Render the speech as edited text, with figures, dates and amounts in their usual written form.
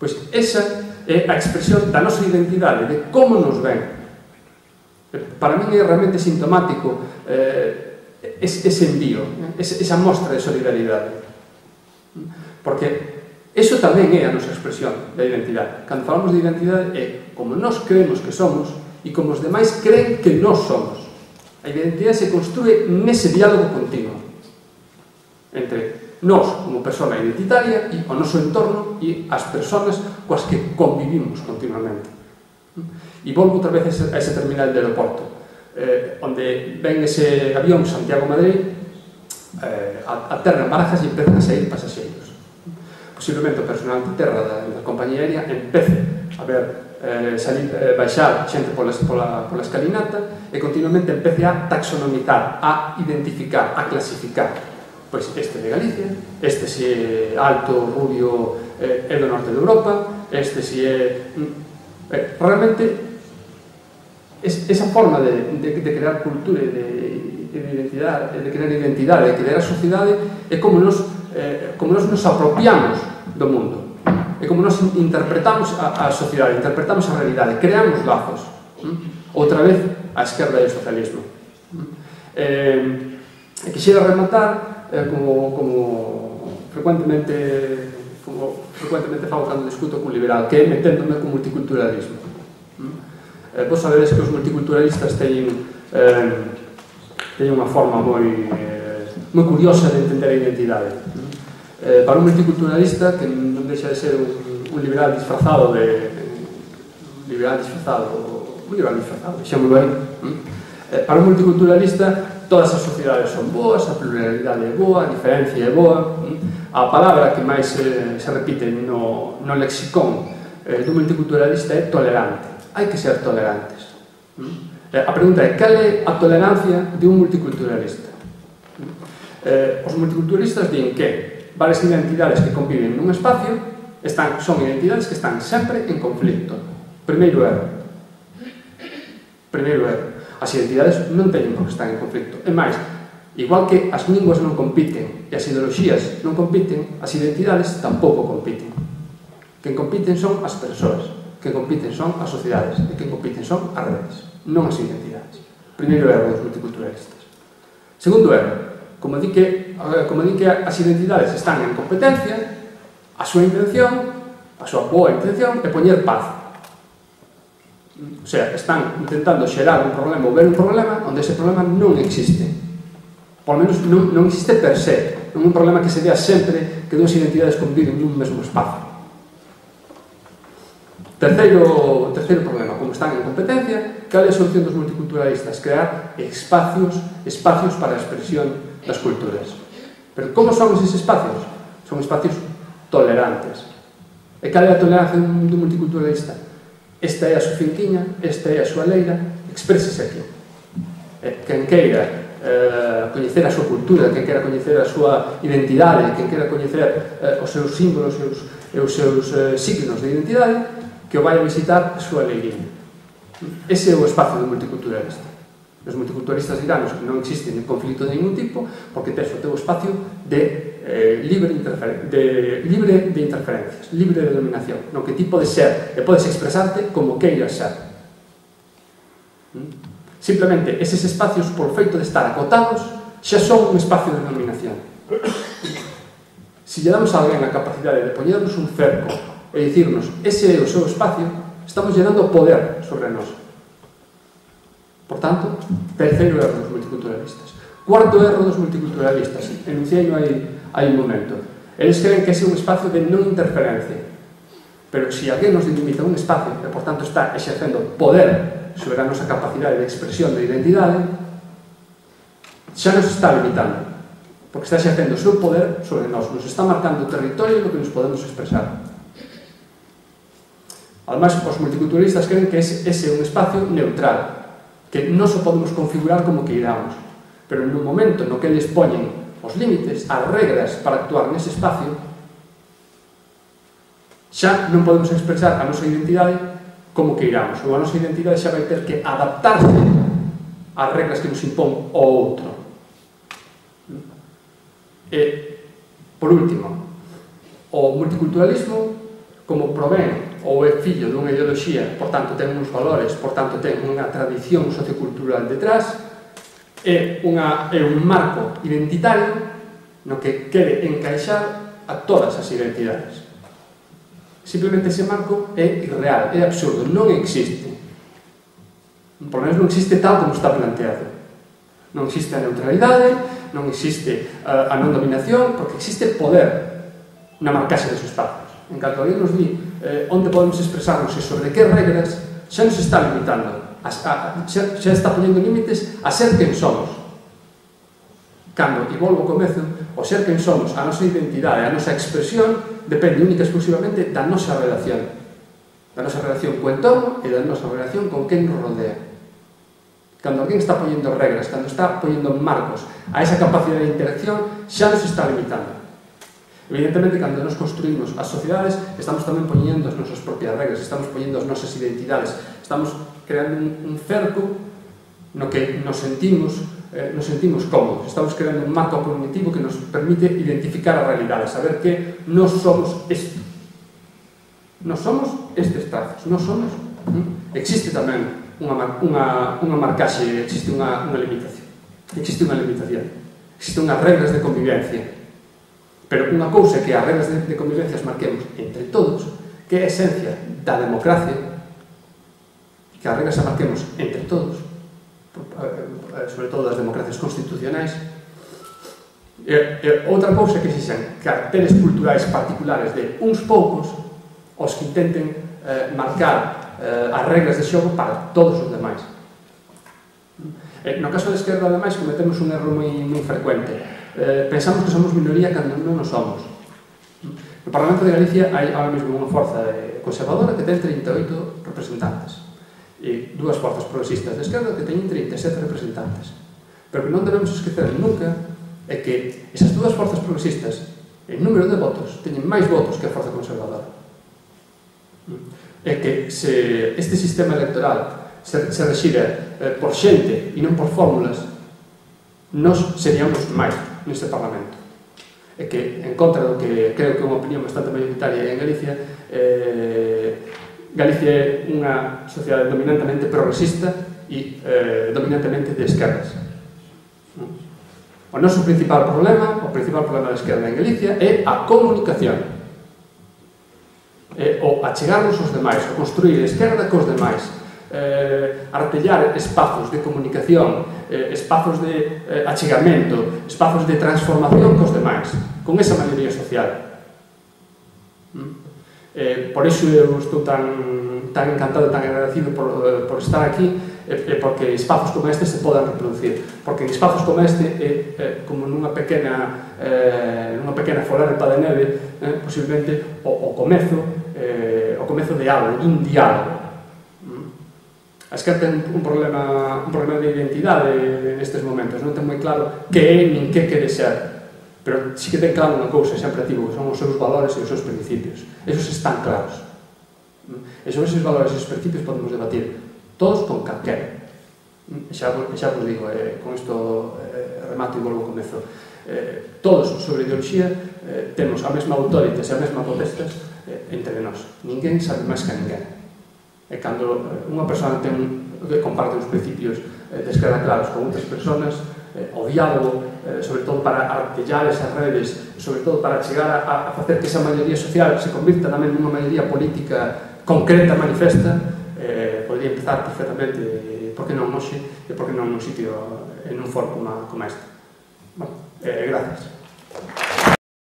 Pois esa é a expresión da nosa identidade, de como nos ven. Para min é realmente sintomático ese envío, esa mostra de solidaridade. Porque eso tamén é a nosa expresión da identidade. Cando falamos de identidade é como nós creemos que somos e como os demais creen que nós somos. A identidade se construe nese diálogo continuo entre nós como persona identitaria e o noso entorno e as persoas coas que convivimos continuamente. E volvo outra vez a ese terminal de aeroporto, onde ven ese avión Santiago-Madrid, aterran Barajas e empezan a sair pasaxeiros. Posiblemente o personal de terra da compañía aérea empece a ver baixar xente pola escalinata e continuamente empece a taxonomizar, a identificar, a clasificar. Pois este de Galicia, este si é alto, rubio, é do norte de Europa, este si é... Realmente, esa forma de crear cultura e de identidade, de crear identidade, de crear a sociedade, é como nos apropiamos do mundo. É como nos interpretamos a sociedade, interpretamos a realidade, creamos lazos. Outra vez, a esquerda e o socialismo. E quixera rematar como frecuentemente fago cando discuto cun liberal, que é meténdome con multiculturalismo. Vos sabedes que os multiculturalistas teñen unha forma moi curiosa de entender a identidade. Para un multiculturalista, que non deixa de ser un liberal disfrazado, deixámoslo aí, para un multiculturalista todas as sociedades son boas, a pluralidade é boa, a diferencia é boa. A palabra que máis se repite no lexicón do multiculturalista é tolerante. Hai que ser tolerantes. A pregunta é, cal é a tolerancia de un multiculturalista? Os multiculturalistas din que varias identidades que conviven nun espacio son identidades que están sempre en conflicto. Primeiro erro. As identidades non teñen por que estar en conflicto. É máis, igual que as linguas non compiten e as ideoloxías non compiten, as identidades tampouco compiten. Quen compiten son as persoas, quen compiten son as sociedades e quen compiten son as redes, non as identidades. Primeiro erro dos multiculturalistas. Segundo erro, como di que as identidades están en competencia, a súa intención, a súa boa intención é poñer paz. O sea, están intentando xerar un problema ou ver un problema onde ese problema non existe. Por lo menos non existe per se. Non é un problema que se vea sempre que dúas identidades conviven nun mesmo espacio. Terceiro problema, como están en competencia, cal é a solución dos multiculturalistas? Crear espacios para a expresión das culturas. Pero como son eses espacios? Son espacios tolerantes. E cal é a tolerancia dun multiculturalista? Esta é a súa finquiña, esta é a súa leira, exprésese aquí. Quen queira coñecer a súa cultura, quen queira coñecer a súa identidade, quen queira coñecer os seus símbolos e os seus signos de identidade, que o vai a visitar a súa leirinha. Ese é o espacio do multiculturalista. Os multiculturalistas dirán que non existe conflito de ningún tipo porque tes o teu espacio de libre de interferencias, libre de dominación, no que ti podes ser e podes expresarte como queiras ser. Simplemente, eses espacios, por feito de estar acotados, xa son un espacio de dominación. Se lle damos a alguén a capacidade de poñernos un cerco e dicirnos ese é o seu espacio, estamos lle dando poder sobre nós. Por tanto, terceiro erro dos multiculturalistas. Cuarto erro dos multiculturalistas, enunciei hai un momento. Eles creen que ese é un espacio de non interferencia. Pero se alguén nos delimita un espacio e, por tanto, está exercendo poder sobre a nosa capacidade de expresión de identidade, xa nos está limitando. Porque está exercendo o seu poder sobre nós. Nos está marcando o territorio no que nos podemos expresar. Ademais, os multiculturalistas creen que ese é un espacio neutral, que non o podemos configurar como que iramos. Pero no momento no que eles poñen os límites, as regras para actuar nese espacio, xa non podemos expresar a nosa identidade como que iramos, ou a nosa identidade xa vai ter que adaptarse ás regras que nos impón o outro. E, por último, o multiculturalismo como provén ou é fillo dunha ideoloxía, por tanto ten uns valores, por tanto ten unha tradición sociocultural detrás, é un marco identitario no que quere encaixar a todas as identidades. Simplemente ese marco é irreal, é absurdo, non existe. Por lo menos non existe tal como está planteado. Non existe a neutralidade, non existe a non dominación, porque existe poder na marcaxe dos espazos. En canto alguén nos di onde podemos expresarnos e sobre que regras, xa nos está limitando, xa está poñendo límites a ser quen somos. Cando, e volvo ao comezo, o ser quen somos, a nosa identidade, a nosa expresión, depende única e exclusivamente da nosa relación co entorno e da nosa relación con quen nos rodea. Cando alguén está poñendo regras, cando está poñendo marcos a esa capacidade de interacción, xa nos está limitando. Evidentemente, cando nos construímos as sociedades, estamos tamén poñendo as nosas propias regras, estamos poñendo as nosas identidades, estamos creando un cerco no que nos sentimos cómodos, estamos creando un marco cognitivo que nos permite identificar a realidade, saber que non somos isto, non somos estes trazos, non somos. Existe tamén unha marcaxe, existe unha limitación, existe unhas regras de convivencia, pero unha cousa é que as regras de convivencia as marquemos entre todos, que é a esencia da democracia, que as regras as marquemos entre todos, sobre todo das democracias constitucionais. Outra cousa que existen caracteres culturais particulares de uns poucos os que intenten marcar as regras de xogo para todos os demais. No caso da esquerda, ademais, cometemos un erro moi frecuente. Pensamos que somos minoría cando non nos somos. No Parlamento de Galicia hai ahora mesmo unha forza conservadora que ten 38 representantes e dúas forzas progresistas de esquerda que teñen 37 representantes. Pero que non debemos esquecer nunca é que esas dúas forzas progresistas, en número de votos, teñen máis votos que a forza conservadora. É que se este sistema electoral se rexira por xente e non por fórmulas, nós seríamos máis neste Parlamento. É que, en contra do que creo que é unha opinión bastante mayoritaria en Galicia, Galicia é unha sociedade dominantemente progresista e dominantemente de esquerdas. O noso principal problema da esquerda en Galicia é a comunicación. É o achegarnos aos demais, o construir a esquerda cos demais, artellar espazos de comunicación, espazos de achegamento, espazos de transformación cos demais, con esa maioría social. Por iso eu estou tan encantado, tan agradecido por estar aquí, porque espazos como este se podan reproducir, porque en espazos como este é como nunha pequena folerpa de neve, posiblemente o comezo de algo, dun diálogo. A esquerda ten un problema de identidade nestes momentos, non ten moi claro que é nin que quere ser, pero sí que ten claro unha cousa sempre activo, que son os seus valores e os seus principios. Esos están claros. E sobre esos valores e esos principios podemos debatir todos con calquera. Xa vos digo, con isto remato e volvo ao comezo. Todos sobre ideoloxía temos a mesma autoritas e a mesma potestas entre nós. Ninguén sabe máis que ninguén. E cando unha persona comparte os principios de esquerda claros con outras personas, o diálogo, sobre todo para artellar esas redes, sobre todo para chegar a facer que esa maioría social se convirta tamén nunha maioría política concreta, manifesta, podría empezar perfectamente, por que non hoxe, e por que non nun sitio, en un foro como este. Bueno, gracias.